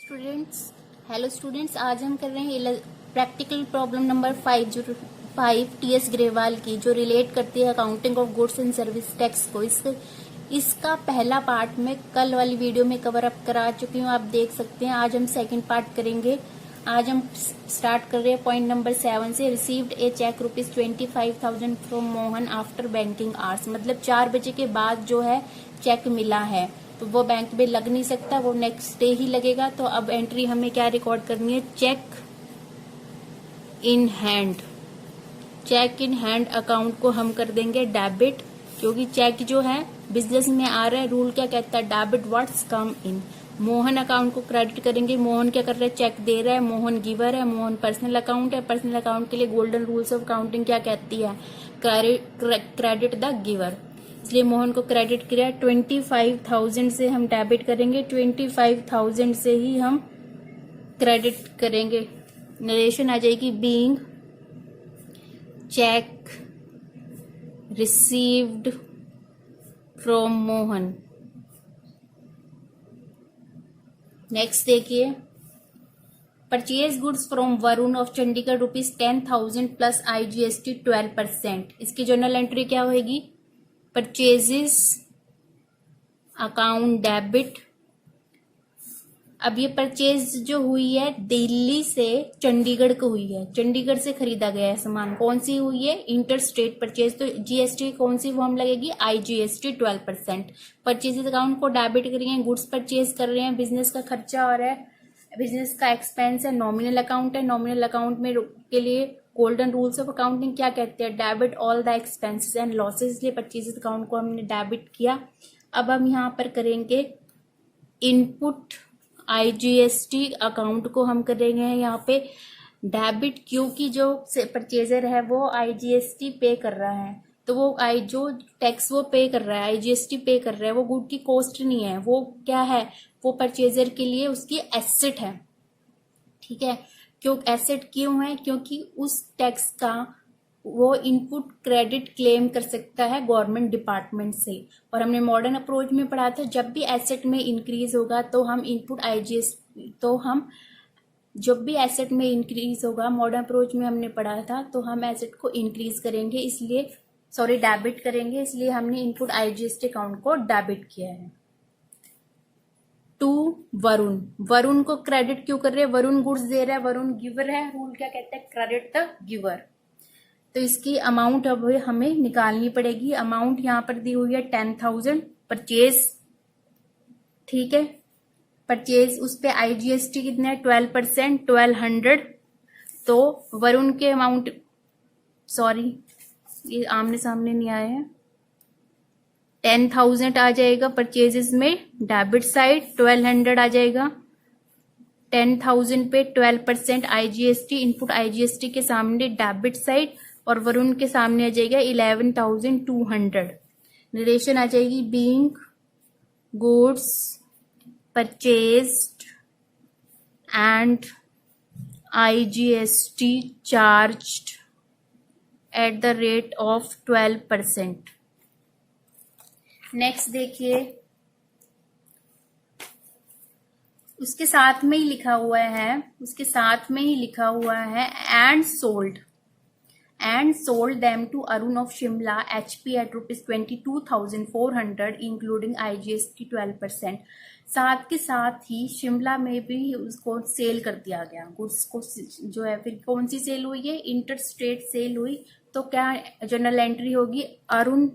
Students hello students, आज हम कर रहे हैं प्रैक्टिकल प्रॉब्लम नंबर 5 जो 5 टीएस ग्रेवाल की, जो रिलेट करती है accounting of goods and service tax को। इसका पहला पार्ट मैं कल वाली वीडियो में कवर अप करा चुकी हूँ, आप देख सकते हैं। आज हम सेकंड पार्ट करेंगे। आज हम स्टार्ट कर रहे हैं पॉइंट नंबर 7 से। Received a cheque ₹25,000 from Mohan after banking hours, मतलब 4 बजे के बाद जो है चेक मिला है, तो वो बैंक में लग नहीं सकता, वो नेक्स्ट डे ही लगेगा। तो अब एंट्री हमें क्या रिकॉर्ड करनी है? Cheque in hand. Cheque in hand account को हम कर देंगे डेबिट, क्योंकि चेक जो है बिजनेस में आ रहा है। रूल क्या कहता है? डेबिट व्हाट्स कम इन। मोहन अकाउंट को क्रेडिट करेंगे। मोहन क्या कर रहा है? चेक दे रहा है। मोहन गिवर है। मोहन पर्सनल अकाउंट है। पर्सनल अकाउंट के लिए गोल्डन रूल्स ऑफ अकाउंटिंग क्या कहती है? क्रेडिट द गिवर, इसलिए मोहन को क्रेडिट किया। 25,000 से हम डेबिट करेंगे, 25,000 से ही हम क्रेडिट करेंगे। नरेशन आ जाएगी being cheque received from Mohan. Next देखिए, purchase goods from Varun of Chandigarh ₹10,000 plus IGST 12%। इसकी जर्नल एंट्री क्या होगी? Purchases account debit. अब ये परचेज जो हुई है दिल्ली से चंडीगढ़ को हुई है, चंडीगढ़ से खरीदा गया है सामान। कौन सी हुई है? Inter state purchase. तो जीएसटी कौन सी फॉर्म लगेगी? IGST 12%। परचेजेस अकाउंट को डेबिट करिए, गुड्स परचेज कर रहे हैं, बिजनेस का खर्चा आ रहा है, बिजनेस का एक्सपेंस है, नॉमिनल अकाउंट है। नॉमिनल अकाउंट में के लिए गोल्डन रूल्स ऑफ अकाउंटिंग क्या कहते हैं? Debit all the expenses and losses. इसलिए परचेजेस अकाउंट को हमने डेबिट किया। अब हम यहाँ पर करेंगे इनपुट IGST अकाउंट को हम करेंगे यहाँ पे डेबिट, क्योंकि जो परचेजर है वो IGST पे कर रहा है, तो वो जो टैक्स वो पे कर रहा है, IGST पे कर रहा है, वो गुड की कॉस्ट नहीं है, वो क्या है? वो परचेजर के लिए उसकी एसेट है। ठीक है, क्यों एसेट क्यों है? क्योंकि उस टैक्स का वो इनपुट क्रेडिट क्लेम कर सकता है गवर्नमेंट डिपार्टमेंट से। और हमने मॉडर्न अप्रोच में पढ़ा था, जब भी एसेट में इंक्रीज होगा तो हम इनपुट IGST, तो हम जब भी एसेट में इंक्रीज होगा, मॉडर्न अप्रोच में हमने पढ़ा था, तो हम एसेट को इंक्रीज करेंगे, इसलिए डेबिट करेंगे, इसलिए हमने इनपुट IGST अकाउंट को डेबिट किया है। टू वरुण, वरुण को क्रेडिट क्यों कर रहे हैं? वरुण गुड्स दे रहा है, वरुण गिवर है, रूल क्या कहता है? Credit the giver. तो इसकी अमाउंट अब हमें निकालनी पड़ेगी। अमाउंट यहाँ पर दी हुई है 10,000 परचेज। ठीक है, परचेज उस पे IGST कितना है? 12%, 1200। तो वरुण के अमाउंट, सॉरी ये आमने सामने नहीं आए हैं, 10,000 आ जाएगा परचेजेस में डेबिट साइड, 1200 आ जाएगा। 10,000 पे 12% IGST, इनपुट IGST के सामने डेबिट साइड, और वरुण के सामने आ जाएगा 11,200। नरेशन आ जाएगी being goods purchased and IGST charged at the rate of 12%। Next देखिए, उसके साथ में ही लिखा हुआ है, and sold them to Arun of Shimla HP at ₹22,400 including IGST 12%। साथ के साथ ही शिमला में भी उसको सेल कर दिया गया गुड्स को, जो है। फिर कौन सी सेल हुई है? इंटर स्टेट सेल हुई। तो क्या जर्नल एंट्री होगी? अरुण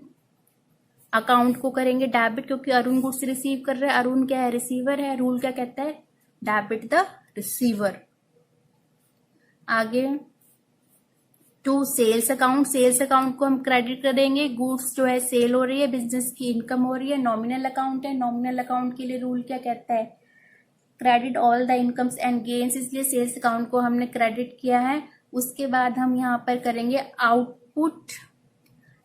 अकाउंट को करेंगे डेबिट, क्योंकि अरुण गुड्स रिसीव कर रहा है। अरुण क्या है? रिसीवर है। रूल क्या कहता है? Debit the receiver. आगे to sales account, sales account को हम क्रेडिट करेंगे। गुड्स जो है सेल हो रही है, बिजनेस की इनकम हो रही है। नॉमिनल अकाउंट है, नॉमिनल अकाउंट के लिए रूल क्या कहता है? Credit all the incomes and gains, इसलिए सेल्स अकाउंट को हमने क्रेडिट किया है। उसके बाद हम यहाँ पर करेंगे आउटपुट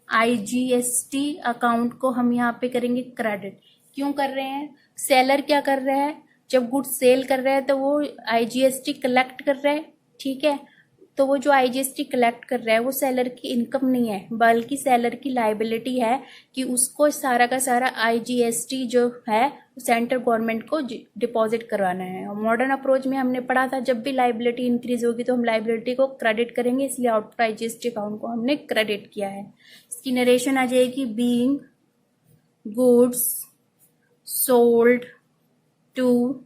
IGST अकाउंट को हम यहाँ पे करेंगे क्रेडिट। क्यों कर रहे हैं? सेलर क्या कर रहा है? जब गुड्स सेल कर रहा है तो वो IGST कलेक्ट कर रहा है। ठीक है, तो वो जो IGST कलेक्ट कर रहा है वो सेलर की इनकम नहीं है, बल्कि सेलर की लाइबिलिटी है कि उसको सारा का सारा IGST जो है सेंट्रल गवर्नमेंट को डिपॉजिट करवाना है। और मॉडर्न अप्रोच में हमने पढ़ा था जब भी लाइबिलिटी इंक्रीज होगी तो हम लाइबिलिटी को क्रेडिट करेंगे, इसलिए आउटपुट आईजीएसटी अकाउंट को हमने क्रेडिट किया है। इसकी नरेशन आ जाएगी being goods sold to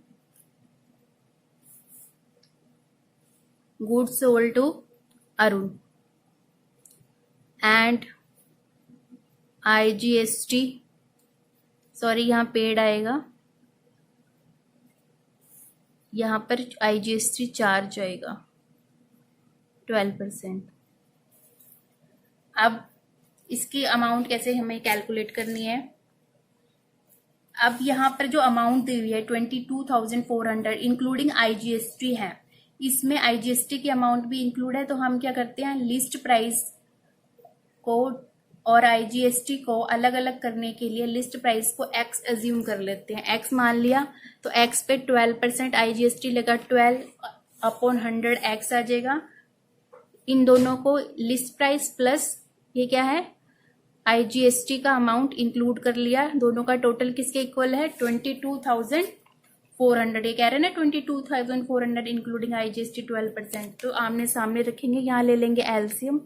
Arun and IGST, sorry यहाँ पेड आएगा, यहाँ पर आईजीएसटी चार्ज आएगा 12%। अब इसकी अमाउंट कैसे हमें कैलकुलेट करनी है। अब यहाँ पर जो अमाउंट दी हुई है 22,400 इंक्लूडिंग आईजीएसटी है, इसमें आईजीएसटी की अमाउंट भी इंक्लूड है। तो हम क्या करते हैं, लिस्ट प्राइस को और आईजीएसटी को अलग अलग करने के लिए लिस्ट प्राइस को एक्स अज्यूम कर लेते हैं। एक्स मान लिया तो एक्स पे 12% आईजीएसटी लगा, 12/100 एक्स आ जाएगा। इन दोनों को लिस्ट प्राइस प्लस ये क्या है आईजीएसटी का अमाउंट इंक्लूड कर लिया, दोनों का टोटल किसके इक्वल है 22,400। ये कह रहे हैं ना 22,400 इंक्लूडिंग आईजीएसटी 12%। तो आमने सामने रखेंगे, यहाँ ले लेंगे एलसीएम।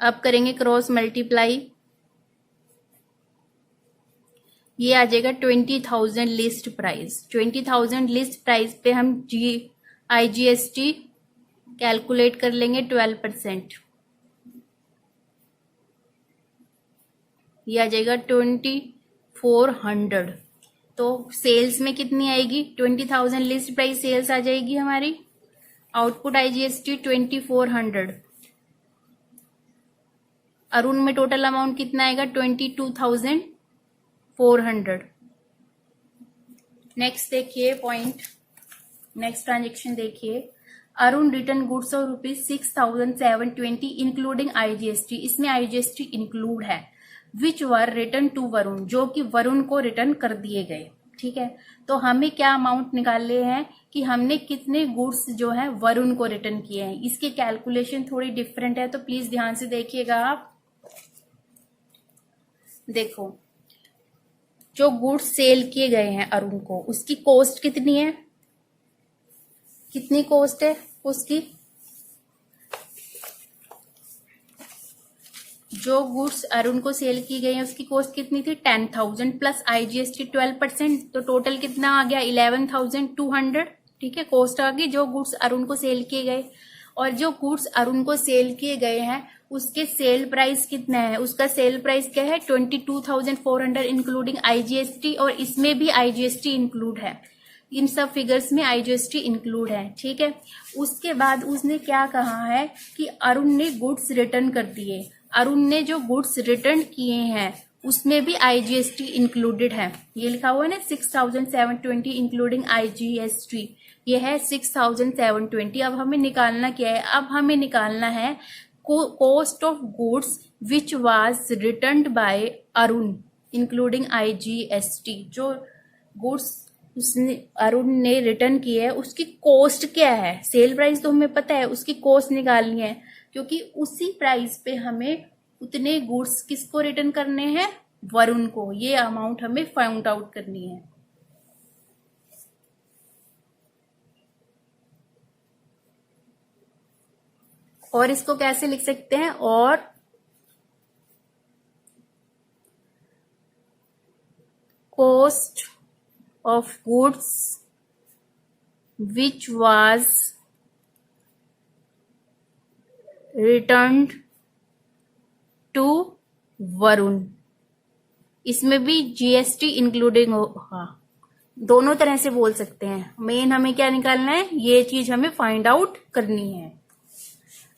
अब करेंगे क्रॉस मल्टीप्लाई, ये आ जाएगा 20,000 लिस्ट प्राइस। 20,000 लिस्ट प्राइस पे हम आईजीएसटी कैलकुलेट कर लेंगे 12%, ये आ जाएगा 2,400। तो सेल्स में कितनी आएगी, 20,000 लिस्ट प्राइस सेल्स आ जाएगी हमारी, आउटपुट आईजीएसटी 2,400। अरुण में टोटल अमाउंट कितना आएगा 22,400। नेक्स्ट देखिए पॉइंट, नेक्स्ट ट्रांजेक्शन देखिए, Arun return goods of ₹6,720 including IGST, इसमें आईजीएसटी इंक्लूड है, विच वर रिटर्न टू वरुण, जो कि वरुण को रिटर्न कर दिए गए। ठीक है, तो हमें क्या अमाउंट निकालने हैं कि हमने कितने गुड्स जो है वरुण को रिटर्न किए हैं। इसकी कैलकुलेशन थोड़ी डिफरेंट है, तो प्लीज ध्यान से देखिएगा आप। देखो, जो गुड्स सेल किए गए हैं अरुण को, उसकी कॉस्ट कितनी है, कितनी कॉस्ट है उसकी, जो गुड्स अरुण को सेल की गई है उसकी कॉस्ट कितनी थी 10,000 प्लस आईजीएसटी 12%, तो टोटल कितना आ गया 11,200। ठीक है, कॉस्ट आ गई जो गुड्स अरुण को सेल किए गए। और जो गुड्स अरुण को सेल किए गए हैं उसके सेल प्राइस कितना है, उसका सेल प्राइस क्या है 22,400 इंक्लूडिंग आईजीएसटी, और इसमें भी आईजीएसटी इंक्लूड है, इन सब फिगर्स में आईजीएसटी इंक्लूड है। ठीक है, उसके बाद उसने क्या कहा है कि अरुण ने गुड्स रिटर्न कर दिए, अरुण ने जो गुड्स रिटर्न किए हैं उसमें भी आईजीएसटी इंक्लूडेड है। ये लिखा हुआ है ना 6,720 इंक्लूडिंग आईजीएसटी, ये है 6,720। अब हमें निकालना क्या है, अब हमें निकालना है cost of goods which was returned by Arun including IGST. जो गुड्स उसने अरुण ने रिटर्न किए है उसकी कॉस्ट क्या है, सेल प्राइस तो हमें पता है, उसकी कॉस्ट निकालनी है, क्योंकि उसी प्राइस पे हमें उतने गुड्स किसको रिटर्न करने हैं, वरुण को। ये अमाउंट हमें फाइंड आउट करनी है। और इसको कैसे लिख सकते हैं, और cost of goods which was returned to Varun, इसमें भी जीएसटी इंक्लूडिंग हो, हाँ दोनों तरह से बोल सकते हैं। मेन हमें क्या निकालना है, ये चीज हमें फाइंड आउट करनी है।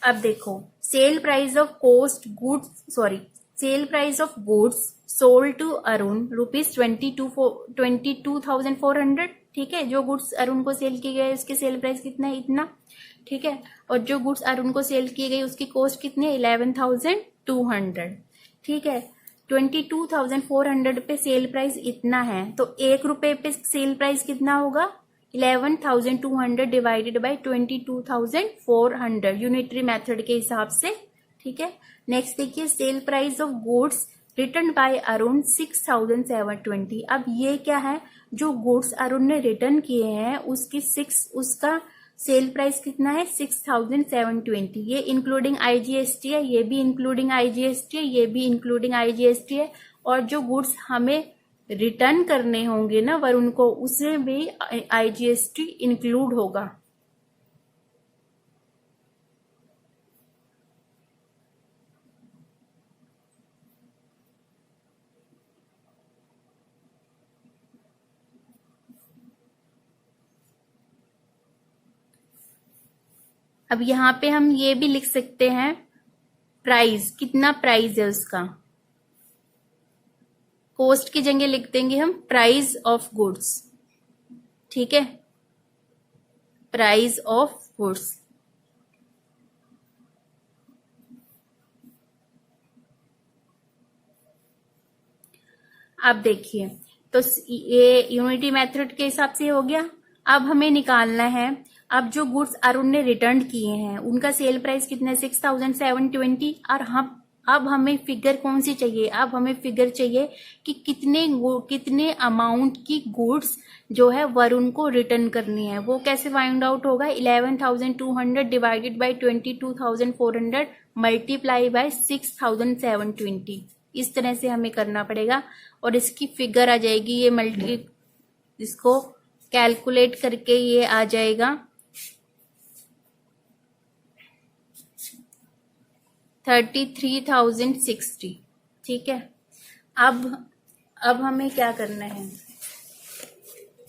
अब देखो, sale price of goods sold to Arun ₹22,400। ठीक है, जो गुड्स अरुण को सेल किए गए उसके सेल प्राइस कितना है, इतना। ठीक है, और जो गुड्स अरुण को सेल किए गए उसकी कॉस्ट कितनी है 11,200। ठीक है, 22,400 पे सेल प्राइस इतना है, तो ₹1 पे सेल प्राइस कितना होगा 11,200 डिवाइडेड बाई 22,400 यूनिटरी मेथड के हिसाब से। ठीक है, नेक्स्ट देखिए sale price of goods return by Arun 6,720। अब ये क्या है, जो गुड्स अरुण ने रिटर्न किए हैं उसका सेल प्राइस कितना है 6,720। ये इंक्लूडिंग आईजीएसटी है, ये भी इंक्लूडिंग आईजीएसटी है, ये भी इंक्लूडिंग आईजीएसटी है। और जो गुड्स हमें रिटर्न करने होंगे ना वरुण को, उसमें भी आईजीएसटी इंक्लूड होगा। अब यहाँ पे हम ये भी लिख सकते हैं प्राइस, कितना प्राइस है उसका। कॉस्ट की जगह लिख देंगे हम प्राइस ऑफ गुड्स। ठीक है, प्राइस ऑफ गुड्स। अब देखिए, तो ये यूनिटी मेथड के हिसाब से हो गया। अब हमें निकालना है, अब जो गुड्स अरुण ने रिटर्न किए हैं उनका सेल प्राइस कितना है 6,720। और हम अब हमें फिगर कौन सी चाहिए, अब हमें फिगर चाहिए कि कितने अमाउंट की गुड्स जो है वरुण को रिटर्न करनी है। वो कैसे फाइंड आउट होगा, 11,200 डिवाइडेड बाई 22,400 मल्टीप्लाई बाय 6,720। इस तरह से हमें करना पड़ेगा और इसकी फिगर आ जाएगी, ये इसको कैलकुलेट करके ये आ जाएगा 33,060। ठीक है, अब हमें क्या करना है,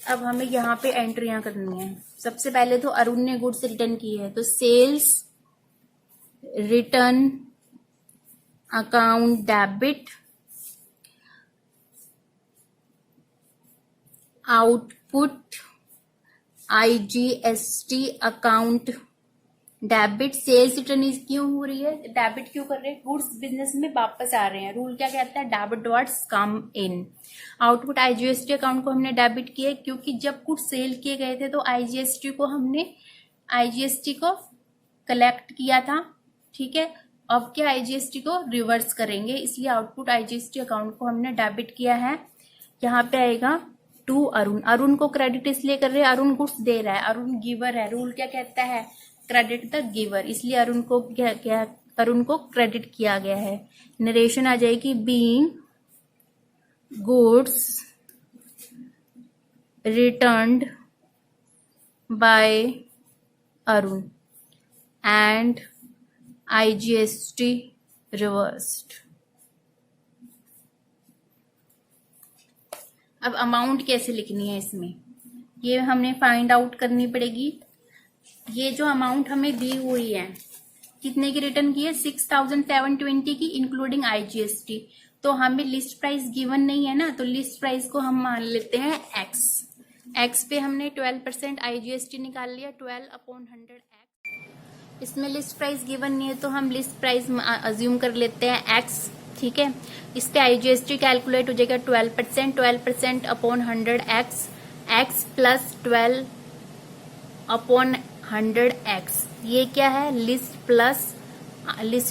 अब हमें यहाँ पे एंट्रियां करनी है। सबसे पहले तो अरुण ने गुड्स रिटर्न की है, तो sales return account debit, output IGST account debit. Sales return क्यों हो रही है, डेबिट क्यों कर रहे हैं, गुड्स बिजनेस में वापस आ रहे हैं, रूल क्या कहता है, डेबिट वर्ड्स कम इन। आउटपुट आईजीएसटी अकाउंट को हमने डेबिट किया क्योंकि जब गुड्स सेल किए गए थे तो आईजीएसटी को कलेक्ट किया था। ठीक है, अब क्या आईजीएसटी को रिवर्स करेंगे, इसलिए आउटपुट आईजीएसटी अकाउंट को हमने डेबिट किया है। यहाँ पे आएगा टू अरुण, अरुण को क्रेडिट इसलिए कर रहे हैं, अरुण गुड्स दे रहा है, अरुण गिवर है, रूल क्या कहता है क्रेडिट द गिवर, इसलिए अरुण को क्रेडिट किया गया है। नरेशन आ जाएगी being goods returned by Arun and IGST reversed. अब अमाउंट कैसे लिखनी है इसमें, ये हमें फाइंड आउट करनी पड़ेगी। ये जो अमाउंट हमें दी हुई है कितने की रिटर्न की है 6,720 की इंक्लूडिंग आईजीएसटी। तो हमें लिस्ट प्राइस गिवन नहीं है ना, तो लिस्ट प्राइस को हम मान लेते हैं एक्स पे हमने 12% आईजीएसटी निकाल लिया, 12/100 एक्स। इसमें लिस्ट प्राइस गिवन नहीं है तो हम लिस्ट प्राइस अज्यूम कर लेते हैं एक्स। ठीक है, इस पे आईजीएसटी कैलकुलेट हो जाएगा 12% अपॉन 100 एक्स प्लस 12/100 एक्स। ये क्या है, list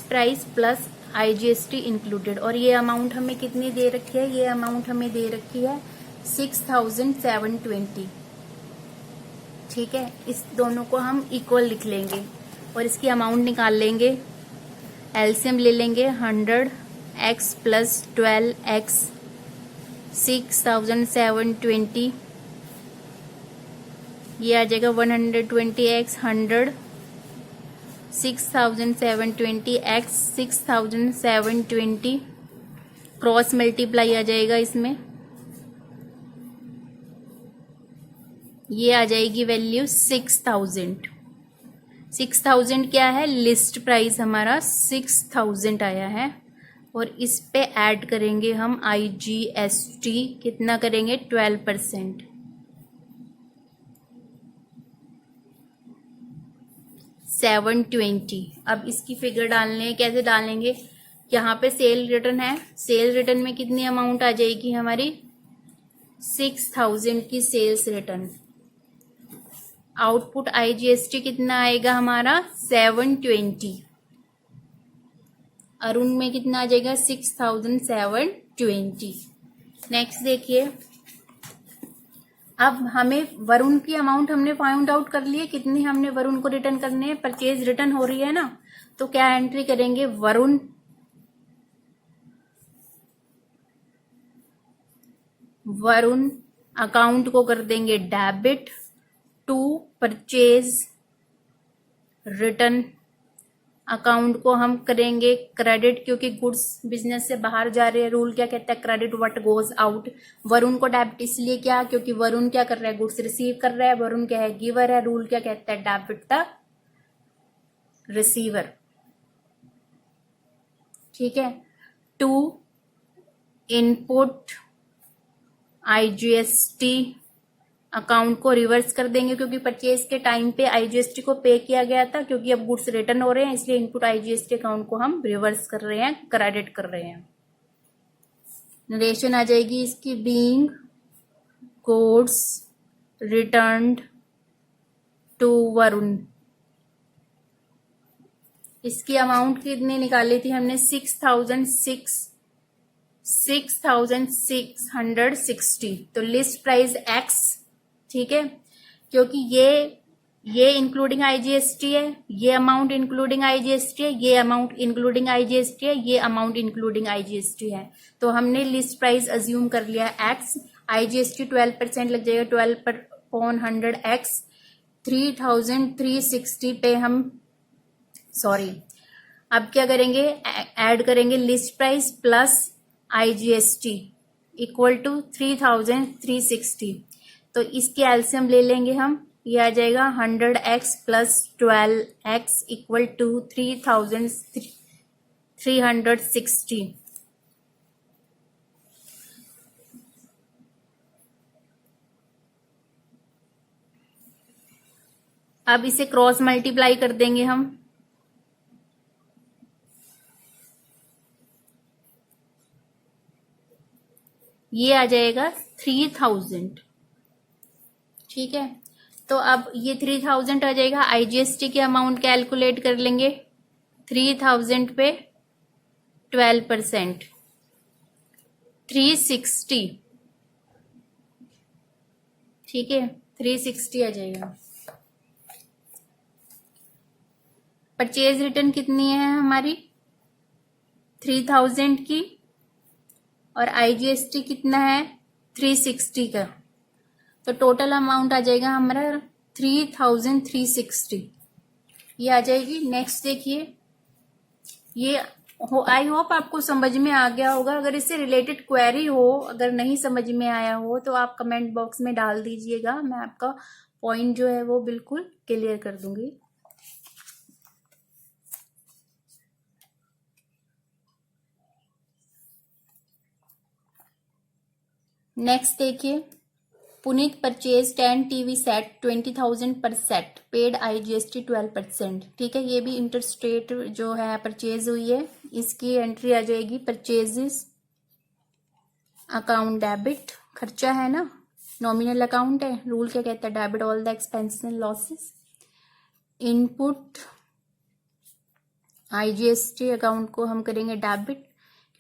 price plus IGST included. और ये अमाउंट हमें कितनी दे रखी है, ये अमाउंट हमें दे रखी है 6,720। ठीक है, इस दोनों को हम इक्वल लिख लेंगे और इसकी अमाउंट निकाल लेंगे, एलसीएम ले लेंगे 100 एक्स प्लस 12 एक्स 6,720, ये आ जाएगा 120 एक्स 100 6,720 एक्स 6,720 क्रॉस मल्टीप्लाई आ जाएगा इसमें, ये आ जाएगी वैल्यू 6,000 क्या है, लिस्ट प्राइस हमारा 6,000 आया है। और इस पे ऐड करेंगे हम आईजीएसटी, कितना करेंगे 12%। $720। अब इसकी फिगर डालने हैं, कैसे डालेंगे, यहाँ पे सेल रिटर्न है, सेल रिटर्न में कितनी अमाउंट आ जाएगी हमारी 6,000 की सेल्स रिटर्न आउटपुट आईजीएसटी कितना आएगा हमारा 720। अरुण में कितना आ जाएगा 6720। नेक्स्ट देखिए, अब हमें वरुण की अमाउंट हमने फाइंड आउट कर लिए, कितने हमने वरुण को रिटर्न करने हैं, परचेज रिटर्न हो रही है ना, तो क्या एंट्री करेंगे, वरुण अकाउंट को कर देंगे debit to purchase return account को हम करेंगे क्रेडिट, क्योंकि गुड्स बिजनेस से बाहर जा रहे हैं, रूल क्या कहता है, credit what goes out. Varun को डेबिट इसलिए क्या, क्योंकि वरुण क्या कर रहा है, गुड्स रिसीव कर रहा है, वरुण क्या है, गिवर है, रूल क्या कहता है, डेबिट द रिसीवर। ठीक है, टू इनपुट आईजीएसटी अकाउंट को रिवर्स कर देंगे, क्योंकि परचेज के टाइम पे आईजीएसटी को पे किया गया था, क्योंकि अब गुड्स रिटर्न हो रहे हैं, इसलिए इनपुट आईजीएसटी अकाउंट को हम रिवर्स कर रहे हैं, क्रेडिट कर रहे हैं। नरेशन आ जाएगी इसकी, being goods returned to Varun. इसकी अमाउंट कितनी निकाली थी हमने, 6,660। तो लिस्ट प्राइस एक्स, ठीक है, क्योंकि ये इंक्लूडिंग आईजीएसटी है, ये अमाउंट इंक्लूडिंग आईजीएसटी है, ये अमाउंट इंक्लूडिंग आईजीएसटी है, ये अमाउंट इंक्लूडिंग आईजीएसटी है। तो हमने लिस्ट प्राइस अज्यूम कर लिया एक्स, आईजीएसटी 12% लग जाएगा, 12/100 एक्स, 3,360 पे हम अब क्या करेंगे, ऐड करेंगे list price plus IGST equal to 3,360। तो इसके एलसीएम ले लेंगे हम, ये आ जाएगा 100x plus 12x equal to 3,360। अब इसे क्रॉस मल्टीप्लाई कर देंगे हम, ये आ जाएगा 3,000। ठीक है, तो अब ये 3,000 आ जाएगा, आईजीएसटी की अमाउंट कैलकुलेट कर लेंगे, 3,000 पे 12%, 360। ठीक है, 360 आ जाएगा। परचेज रिटर्न कितनी है हमारी, 3,000 की, और आईजीएसटी कितना है 360 का, तो टोटल अमाउंट आ जाएगा हमारा 3,360, ये आ जाएगी। नेक्स्ट देखिए, ये आई होप आपको समझ में आ गया होगा। अगर इससे रिलेटेड क्वेरी हो, अगर नहीं समझ में आया हो, तो आप कमेंट बॉक्स में डाल दीजिएगा, मैं आपका पॉइंट जो है वो बिल्कुल क्लियर कर दूंगी। नेक्स्ट देखिए, पुनीत परचेज 10 टीवी सेट 20,000 पर सेट, पेड आईजीएसटी 12%। ठीक है, ये भी इंटरस्टेट जो है परचेज हुई है, इसकी एंट्री आ जाएगी परचेजेस अकाउंट डेबिट, खर्चा है ना, नॉमिनल अकाउंट है, रूल क्या कहता है, debit all the expenses and losses. Input IGST account को हम करेंगे डेबिट,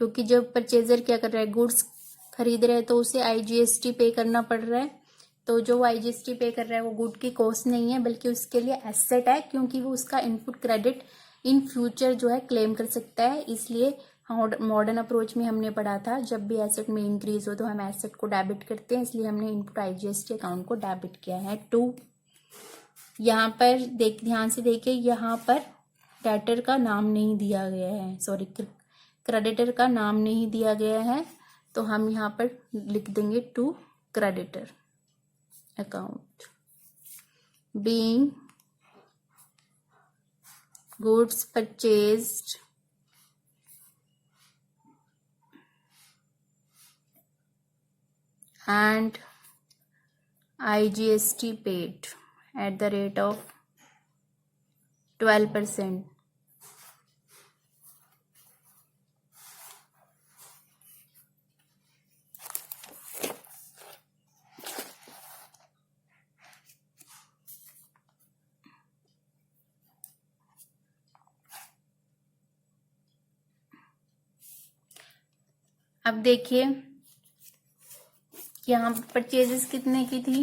क्योंकि जब परचेजर क्या कर रहा है, गुड्स खरीद रहे हैं, तो उसे आईजीएसटी पे करना पड़ रहा है। तो जो वाईजीएसटी पे कर रहा है वो गुड की कॉस्ट नहीं है, बल्कि उसके लिए एसेट है, क्योंकि वो उसका इनपुट क्रेडिट इन फ्यूचर जो है क्लेम कर सकता है। इसलिए मॉडर्न अप्रोच में हमने पढ़ा था, जब भी एसेट में इंक्रीज हो तो हम एसेट को डेबिट करते हैं, इसलिए हमने इनपुट आईजीएसटी अकाउंट को डेबिट किया है। टू, यहाँ पर ध्यान से देखिए, यहाँ पर डेटर का नाम नहीं दिया गया है, सॉरी क्रेडिटर का नाम नहीं दिया गया है, तो हम यहाँ पर लिख देंगे to creditor account, being goods purchased and IGST paid at the rate of 12%. अब देखिए यहाँ परचेजेस कितने की थी,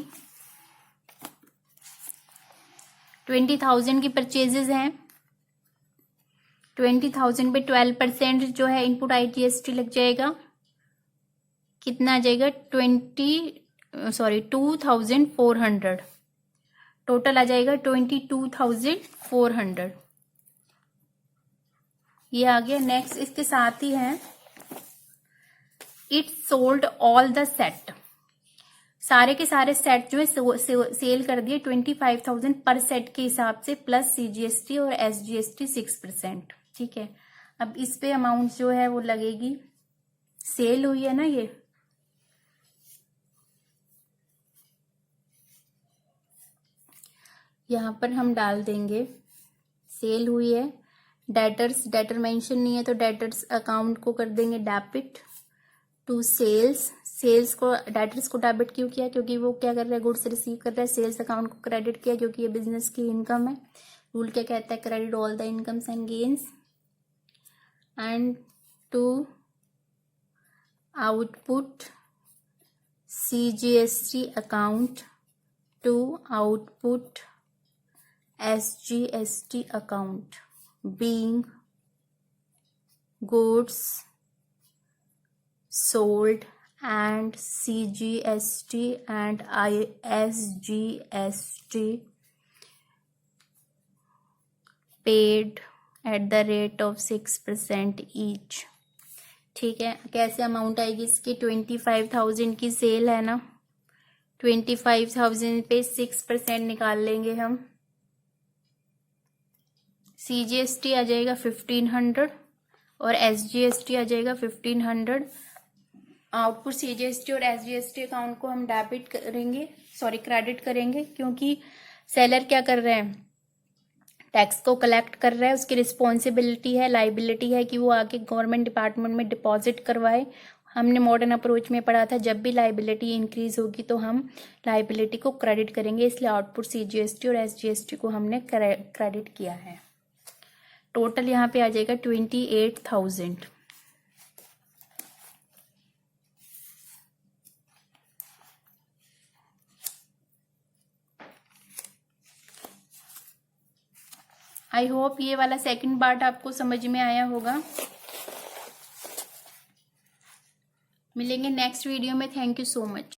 20,000 की परचेजेस हैं। 20,000 पे 12% जो है इनपुट IGST लग जाएगा, कितना आ जाएगा 2,400, टोटल आ जाएगा 22,400, ये आ गया। नेक्स्ट इसके साथ ही है it sold all the set, सारे के सारे सेट जो है सेल कर दिए 25,000 पर सेट के हिसाब से, प्लस CGST और SGST 6%। ठीक है, अब इस पे अमाउंट जो है वो लगेगी, सेल हुई है ना, ये यहाँ पर हम डाल देंगे सेल हुई है। डेटर मेंशन नहीं है तो डेटर्स अकाउंट को कर देंगे डेबिट टू सेल्स को, डेटर्स को डेबिट क्यों किया, क्योंकि वो क्या कर रहा है, गुड्स रिसीव कर रहा है। सेल्स अकाउंट को क्रेडिट किया क्योंकि ये बिजनेस की इनकम है। रूल क्या कहता है, credit all the incomes and gains. And to output CGST account to output SGST account being goods sold and CGST and SGST paid at the rate of 6% each। ठीक है, कैसे amount आएगी इसकी, 25,000 की सेल है ना, 25,000 पे 6% निकाल लेंगे हम, CGST आ जाएगा 1500 और SGST आ जाएगा 1500। आउटपुट CGST और SGST अकाउंट को हम डेबिट करेंगे, क्रेडिट करेंगे, क्योंकि सेलर क्या कर रहे हैं, टैक्स को कलेक्ट कर रहा है, उसकी रिस्पॉन्सिबिलिटी है, लाइबिलिटी है कि वो आके गवर्नमेंट डिपार्टमेंट में डिपॉजिट करवाए। हमने मॉडर्न अप्रोच में पढ़ा था, जब भी लाइबिलिटी इंक्रीज होगी तो हम लाइबिलिटी को क्रेडिट करेंगे, इसलिए आउटपुट CGST और SGST को हमने क्रेडिट किया है। टोटल यहाँ पे आ जाएगा 28,000। आई होप ये वाला सेकंड पार्ट आपको समझ में आया होगा। मिलेंगे नेक्स्ट वीडियो में। Thank you so much.